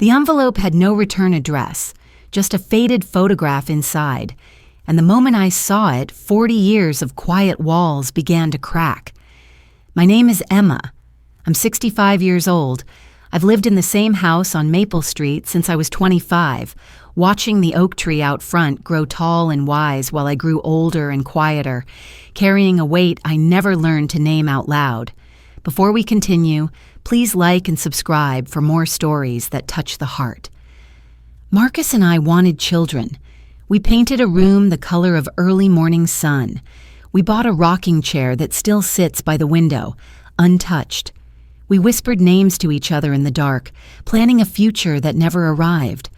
The envelope had no return address, just a faded photograph inside, and the moment I saw it, 40 years of quiet walls began to crack. My name is Emma. I'm 65 years old. I've lived in the same house on Maple Street since I was 25, watching the oak tree out front grow tall and wise while I grew older and quieter, carrying a weight I never learned to name out loud. Before we continue, please like and subscribe for more stories that touch the heart. Marcus and I wanted children. We painted a room the color of early morning sun. We bought a rocking chair that still sits by the window, untouched. We whispered names to each other in the dark, planning a future that never arrived.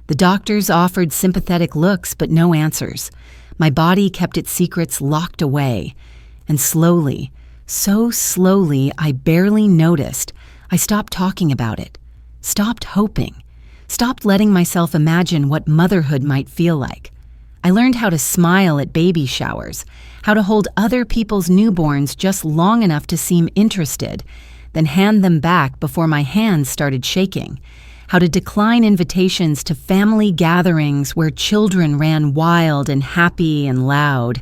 The doctors offered sympathetic looks but no answers. My body kept its secrets locked away. And slowly, so slowly I barely noticed, I stopped talking about it, stopped hoping, stopped letting myself imagine what motherhood might feel like. I learned how to smile at baby showers, how to hold other people's newborns just long enough to seem interested, then hand them back before my hands started shaking, how to decline invitations to family gatherings where children ran wild and happy and loud.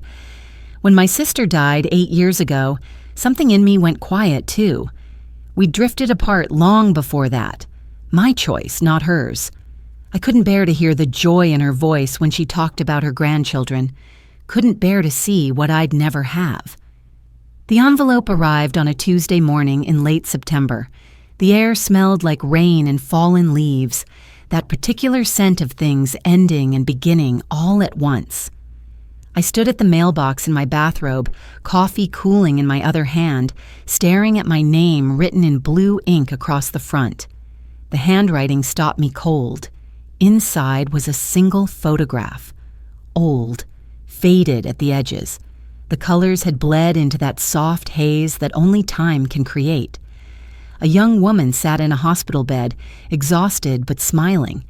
When my sister died 8 years ago, something in me went quiet too. We drifted apart long before that. My choice, not hers. I couldn't bear to hear the joy in her voice when she talked about her grandchildren. Couldn't bear to see what I'd never have. The envelope arrived on a Tuesday morning in late September. The air smelled like rain and fallen leaves, that particular scent of things ending and beginning all at once. I stood at the mailbox in my bathrobe, coffee cooling in my other hand, staring at my name written in blue ink across the front. The handwriting stopped me cold. Inside was a single photograph. Old, faded at the edges. The colors had bled into that soft haze that only time can create. A young woman sat in a hospital bed, exhausted but smiling.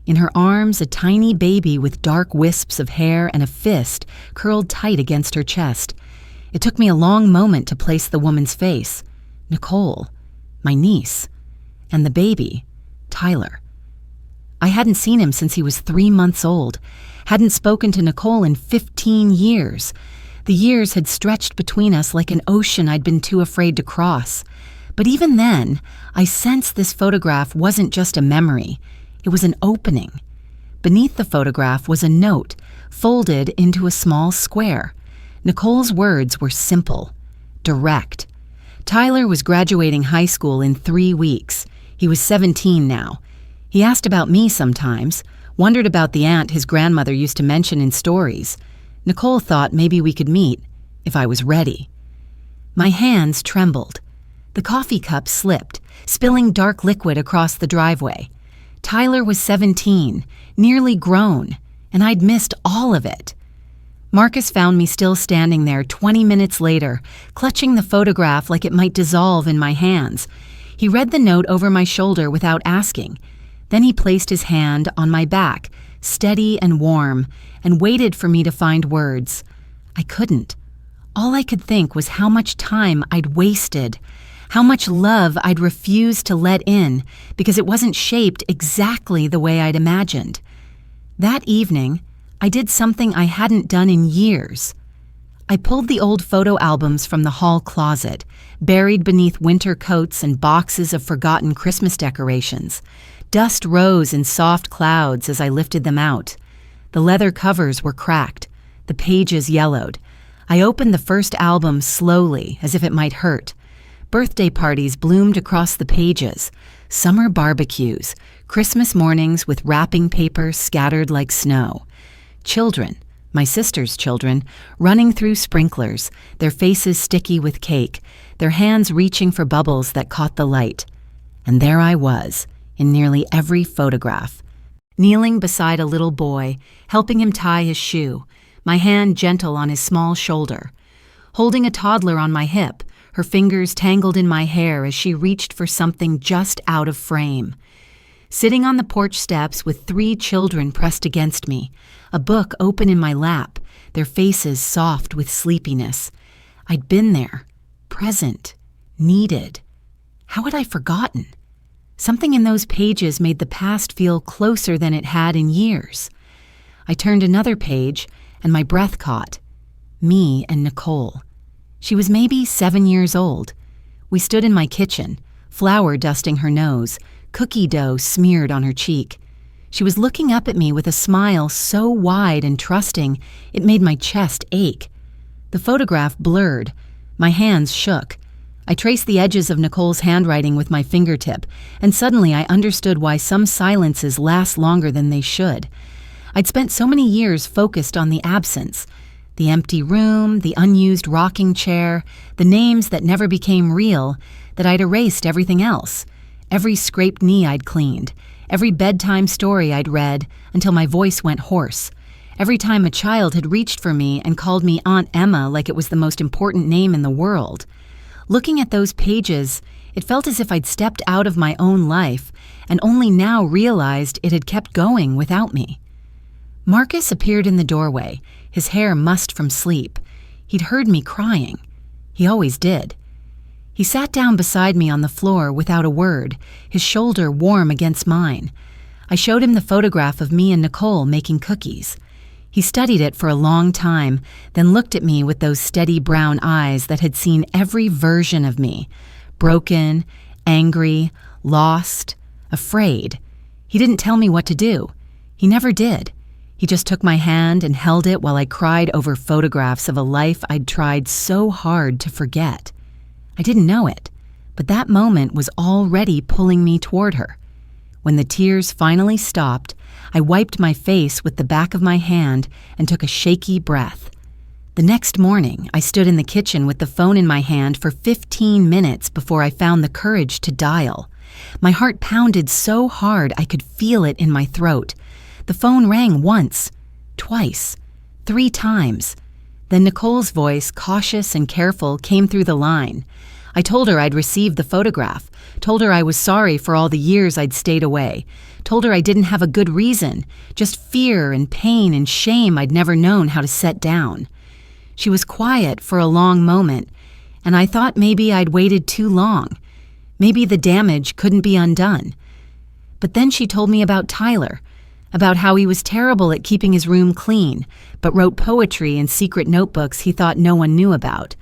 In her arms, a tiny baby with dark wisps of hair and a fist curled tight against her chest. It took me a long moment to place the woman's face. Nicole, my niece, and the baby, Tyler. I hadn't seen him since he was 3 months old, hadn't spoken to Nicole in 15 years. The years had stretched between us like an ocean I'd been too afraid to cross. But even then, I sensed this photograph wasn't just a memory. It was an opening. Beneath the photograph was a note, folded into a small square. Nicole's words were simple, direct. Tyler was graduating high school in 3 weeks. He was 17 now. He asked about me sometimes, wondered about the aunt his grandmother used to mention in stories. Nicole thought maybe we could meet, if I was ready. My hands trembled. The coffee cup slipped, spilling dark liquid across the driveway. Tyler was 17, nearly grown, and I'd missed all of it. Marcus found me still standing there 20 minutes later, clutching the photograph like it might dissolve in my hands. He read the note over my shoulder without asking. Then he placed his hand on my back, steady and warm, and waited for me to find words. I couldn't. All I could think was how much time I'd wasted, how much love I'd refused to let in because it wasn't shaped exactly the way I'd imagined. That evening, I did something I hadn't done in years. I pulled the old photo albums from the hall closet, buried beneath winter coats and boxes of forgotten Christmas decorations. Dust rose in soft clouds as I lifted them out. The leather covers were cracked, the pages yellowed. I opened the first album slowly, as if it might hurt. Birthday parties bloomed across the pages, summer barbecues, Christmas mornings with wrapping paper scattered like snow. Children, my sister's children, running through sprinklers, their faces sticky with cake, their hands reaching for bubbles that caught the light. And there I was, in nearly every photograph, kneeling beside a little boy, helping him tie his shoe, my hand gentle on his small shoulder, holding a toddler on my hip, her fingers tangled in my hair as she reached for something just out of frame. Sitting on the porch steps with 3 children pressed against me, a book open in my lap, their faces soft with sleepiness. I'd been there, present, needed. How had I forgotten? Something in those pages made the past feel closer than it had in years. I turned another page, and my breath caught. Me and Nicole. She was maybe 7 years old. We stood in my kitchen, flour dusting her nose, cookie dough smeared on her cheek. She was looking up at me with a smile so wide and trusting it made my chest ache. The photograph blurred. My hands shook. I traced the edges of Nicole's handwriting with my fingertip, and suddenly I understood why some silences last longer than they should. I'd spent so many years focused on the absence, the empty room, the unused rocking chair, the names that never became real, that I'd erased everything else. Every scraped knee I'd cleaned, every bedtime story I'd read until my voice went hoarse. Every time a child had reached for me and called me Aunt Emma like it was the most important name in the world. Looking at those pages, it felt as if I'd stepped out of my own life and only now realized it had kept going without me. Marcus appeared in the doorway, his hair mussed from sleep. He'd heard me crying. He always did. He sat down beside me on the floor without a word, his shoulder warm against mine. I showed him the photograph of me and Nicole making cookies. He studied it for a long time, then looked at me with those steady brown eyes that had seen every version of me. Broken, angry, lost, afraid. He didn't tell me what to do. He never did. He just took my hand and held it while I cried over photographs of a life I'd tried so hard to forget. I didn't know it, but that moment was already pulling me toward her. When the tears finally stopped, I wiped my face with the back of my hand and took a shaky breath. The next morning, I stood in the kitchen with the phone in my hand for 15 minutes before I found the courage to dial. My heart pounded so hard I could feel it in my throat. The phone rang once, twice, 3 times. Then Nicole's voice, cautious and careful, came through the line. I told her I'd received the photograph, told her I was sorry for all the years I'd stayed away, told her I didn't have a good reason, just fear and pain and shame I'd never known how to set down. She was quiet for a long moment, and I thought maybe I'd waited too long. Maybe the damage couldn't be undone. But then she told me about Tyler, about how he was terrible at keeping his room clean, but wrote poetry in secret notebooks he thought no one knew about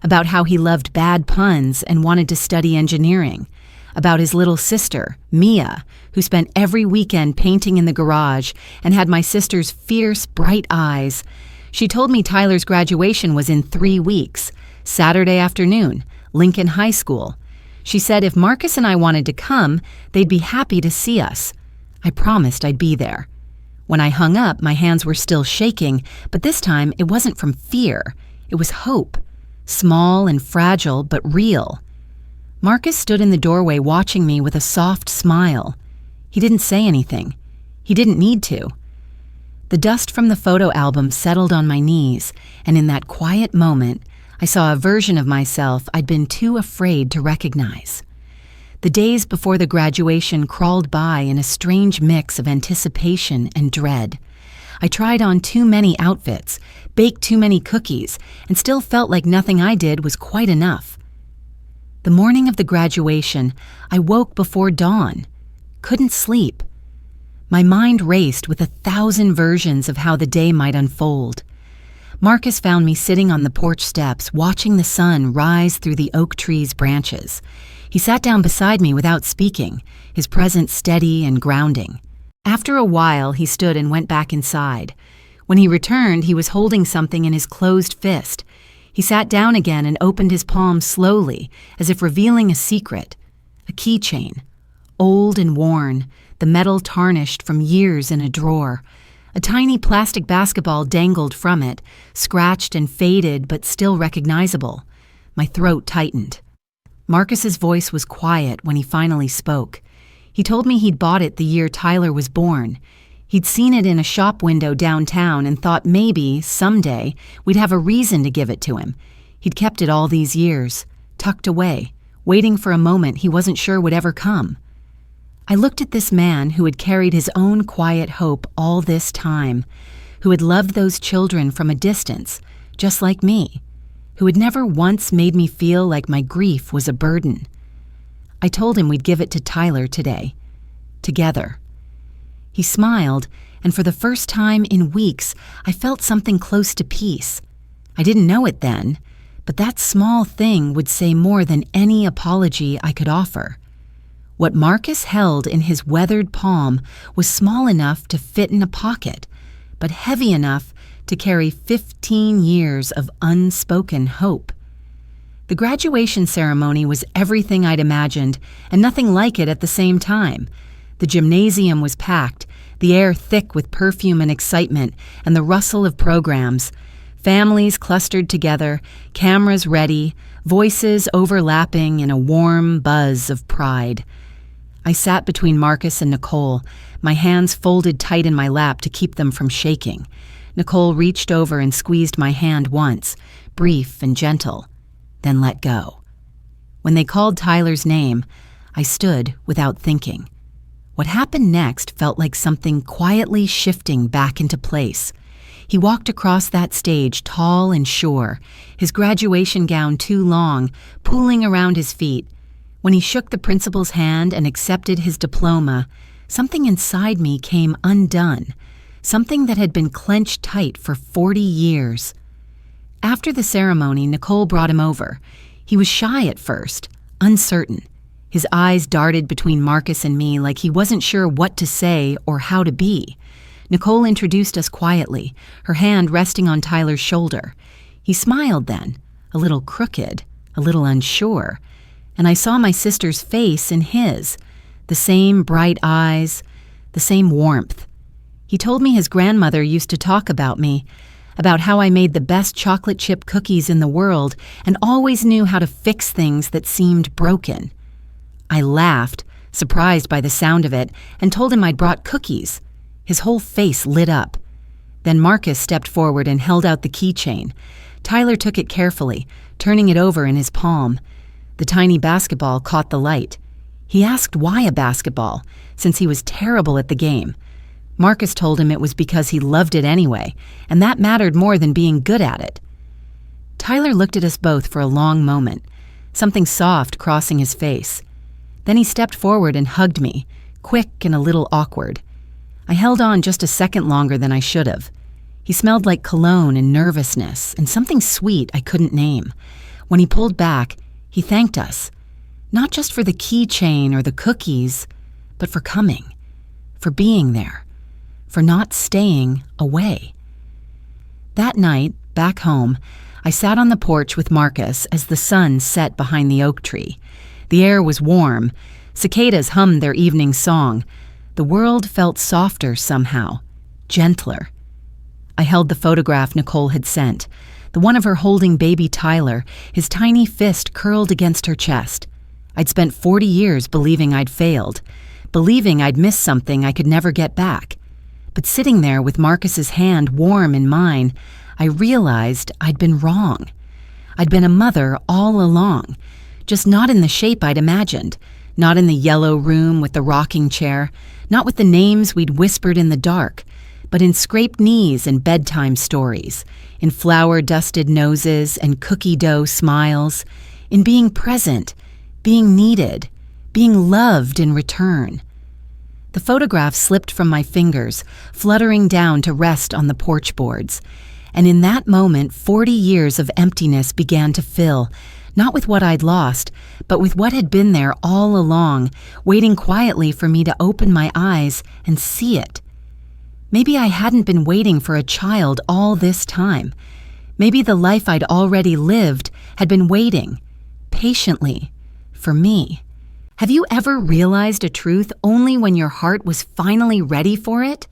how he loved bad puns and wanted to study engineering, about his little sister, Mia, who spent every weekend painting in the garage and had my sister's fierce, bright eyes. She told me Tyler's graduation was in 3 weeks, Saturday afternoon, Lincoln High School. She said if Marcus and I wanted to come, they'd be happy to see us. I promised I'd be there. When I hung up, my hands were still shaking, but this time it wasn't from fear. It was hope. Small and fragile, but real. Marcus stood in the doorway watching me with a soft smile. He didn't say anything. He didn't need to. The dust from the photo album settled on my knees, and in that quiet moment, I saw a version of myself I'd been too afraid to recognize. The days before the graduation crawled by in a strange mix of anticipation and dread. I tried on too many outfits, baked too many cookies, and still felt like nothing I did was quite enough. The morning of the graduation, I woke before dawn. Couldn't sleep. My mind raced with 1,000 versions of how the day might unfold. Marcus found me sitting on the porch steps, watching the sun rise through the oak tree's branches. He sat down beside me without speaking, his presence steady and grounding. After a while, he stood and went back inside. When he returned, he was holding something in his closed fist. He sat down again and opened his palm slowly, as if revealing a secret. A keychain. Old and worn, the metal tarnished from years in a drawer. A tiny plastic basketball dangled from it, scratched and faded but still recognizable. My throat tightened. Marcus's voice was quiet when he finally spoke. He told me he'd bought it the year Tyler was born. He'd seen it in a shop window downtown and thought maybe, someday, we'd have a reason to give it to him. He'd kept it all these years, tucked away, waiting for a moment he wasn't sure would ever come. I looked at this man who had carried his own quiet hope all this time, who had loved those children from a distance, just like me, who had never once made me feel like my grief was a burden. I told him we'd give it to Tyler today. Together. He smiled, and for the first time in weeks, I felt something close to peace. I didn't know it then, but that small thing would say more than any apology I could offer. What Marcus held in his weathered palm was small enough to fit in a pocket, but heavy enough to carry 15 years of unspoken hope. The graduation ceremony was everything I'd imagined, and nothing like it at the same time. The gymnasium was packed, the air thick with perfume and excitement, and the rustle of programs. Families clustered together, cameras ready, voices overlapping in a warm buzz of pride. I sat between Marcus and Nicole, my hands folded tight in my lap to keep them from shaking. Nicole reached over and squeezed my hand once, brief and gentle, then let go. When they called Tyler's name, I stood without thinking. What happened next felt like something quietly shifting back into place. He walked across that stage tall and sure, his graduation gown too long, pooling around his feet. When he shook the principal's hand and accepted his diploma, something inside me came undone, something that had been clenched tight for 40 years. After the ceremony, Nicole brought him over. He was shy at first, uncertain. His eyes darted between Marcus and me like he wasn't sure what to say or how to be. Nicole introduced us quietly, her hand resting on Tyler's shoulder. He smiled then, a little crooked, a little unsure, and I saw my sister's face in his, the same bright eyes, the same warmth. He told me his grandmother used to talk about me, about how I made the best chocolate chip cookies in the world and always knew how to fix things that seemed broken. I laughed, surprised by the sound of it, and told him I'd brought cookies. His whole face lit up. Then Marcus stepped forward and held out the keychain. Tyler took it carefully, turning it over in his palm. The tiny basketball caught the light. He asked why a basketball, since he was terrible at the game. Marcus told him it was because he loved it anyway, and that mattered more than being good at it. Tyler looked at us both for a long moment, something soft crossing his face. Then he stepped forward and hugged me, quick and a little awkward. I held on just a second longer than I should have. He smelled like cologne and nervousness and something sweet I couldn't name. When he pulled back, he thanked us, not just for the keychain or the cookies, but for coming, for being there, for not staying away. That night, back home, I sat on the porch with Marcus as the sun set behind the oak tree. The air was warm. Cicadas hummed their evening song. The world felt softer somehow, gentler. I held the photograph Nicole had sent, the one of her holding baby Tyler, his tiny fist curled against her chest. I'd spent 40 years believing I'd failed, believing I'd missed something I could never get back. But sitting there with Marcus's hand warm in mine, I realized I'd been wrong. I'd been a mother all along, just not in the shape I'd imagined, not in the yellow room with the rocking chair, not with the names we'd whispered in the dark, but in scraped knees and bedtime stories, in flour-dusted noses and cookie dough smiles, in being present, being needed, being loved in return. The photograph slipped from my fingers, fluttering down to rest on the porch boards. And in that moment, 40 years of emptiness began to fill, not with what I'd lost, but with what had been there all along, waiting quietly for me to open my eyes and see it. Maybe I hadn't been waiting for a child all this time. Maybe the life I'd already lived had been waiting, patiently, for me. Have you ever realized a truth only when your heart was finally ready for it?